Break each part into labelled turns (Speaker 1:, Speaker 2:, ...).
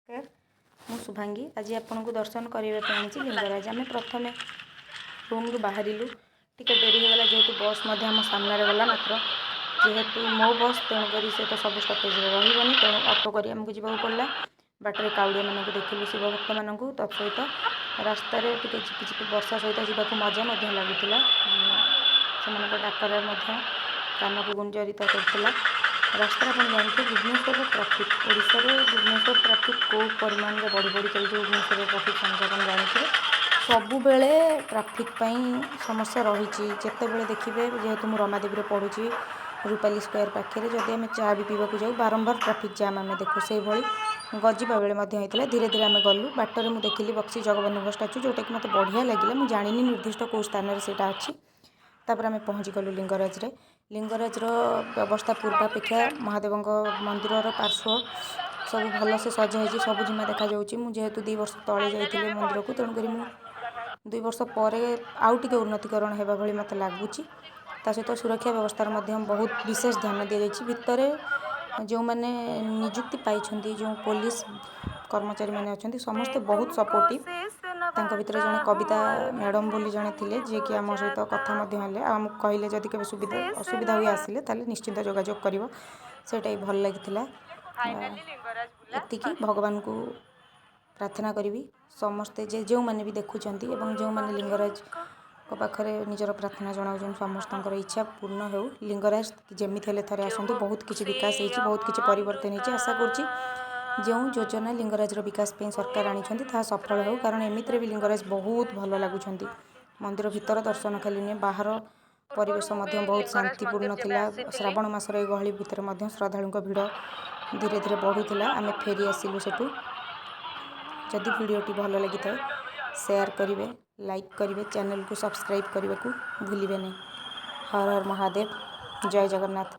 Speaker 1: ମୁଁ ଶୁଭାଙ୍ଗୀ आज आपको दर्शन करने लिंगराज आम प्रथम रूम रु बाहर टिके डेरी होगा जेहेतु बस आम सामने गला मात्र जेहेतु मो बस तेणुक से तो सब स्टपेज रही तेणु ऑटो कर जावाक पड़ा बाटर काउड़िया मानक देखिलु शिव भक्त मानक तत्सहित रास्त झिपिझिपि वर्षा सहित जावाक मजा लगुला से डाकर कान को गुंजरित करता रास्ता आप जानते भुवनेश्वर ट्राफिक ओडिशा रे भुवनेश्वर ट्राफिक को परिमाण में बढ़ी बढ़ी चलती भुवनेश्वर ट्राफिक समस्या आप जानते सबु बेले ट्राफिक समस्या रही जिते बड़े देखिए जेहेतु मुझे रमादेवी पढ़ुची रूपाली स्क्वायर पाखे जदि आम चा भी पीवाक जाऊँ बारंबार ट्राफिक जाम आम देखु से गजिबा बेले होता धीरे धीरे आम गलु बाटर मुझे देखिली बक्सी जगबंधु स्टाच्यू जोटा कि मत बढ़िया लगे मुझे जानी निर्दिष्ट कौ स्थान से अच्छी तापर आम पहुँची गलु लिंगराज रे लिंगराज व्यवस्था पूर्वापेक्षा महादेव मंदिर पार्श्व सब भल से सजाई सब जिमा देखा जेहेतु 2 वर्ष तले जाइए मंदिर को तेणुक 2 वर्ष पर आउ टे उन्नतीकरण होगा भाई मत लगुच सहित सुरक्षा व्यवस्थार बहुत विशेष ध्यान दी जाइए भितर जो मैंने निजुक्ति पाई जो पुलिस कर्मचारी मैंने अच्छा समस्ते बहुत सपोर्टिव भितर जड़े कविता मैडम बोली जड़े थे जी कि आम सहित कथा आमको कहले जदि के सुविधा असुविधा हुए आसिले ताले निश्चिंत जोगाजोग करिवो सेटा ही भल लगी एतिकी भगवान को प्रार्थना करी समस्ते जो मैंने भी देखुंट और जो मैंने लिंगराज को पाखरे निजर प्रार्थना जनाऊँ समस्त इच्छा पूर्ण हो लिंगराज जमी थे आसतु बहुत किसी विकास होती बहुत किसी परिवर्तन होती आशा करुँच जो योजना लिंगराज विकास पे सरकार आनी सफल हो कारण एमती भी लिंगराज बहुत भल लगुच मंदिर भीतर दर्शन खाली नुहे बाहर परिवेश बहुत शांतिपूर्ण थिला श्रावण मासर ए गहली भितर श्रद्धालु भिड़ धीरे धीरे बढ़ुला आम फेरी आसिलु सेठू जदि वीडियोटी भल लगी था शेयर करेंगे लाइक करेंगे चैनल को सब्सक्राइब करने को भूलिए नहीं हर हर महादेव जय जगन्नाथ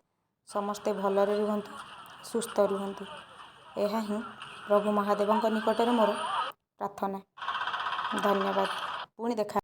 Speaker 1: समस्ते भलरे रुहंतु सुस्थ रुहंतु यह ही प्रभु महादेव निकट में मोर प्रार्थना धन्यवाद पुणी देखा।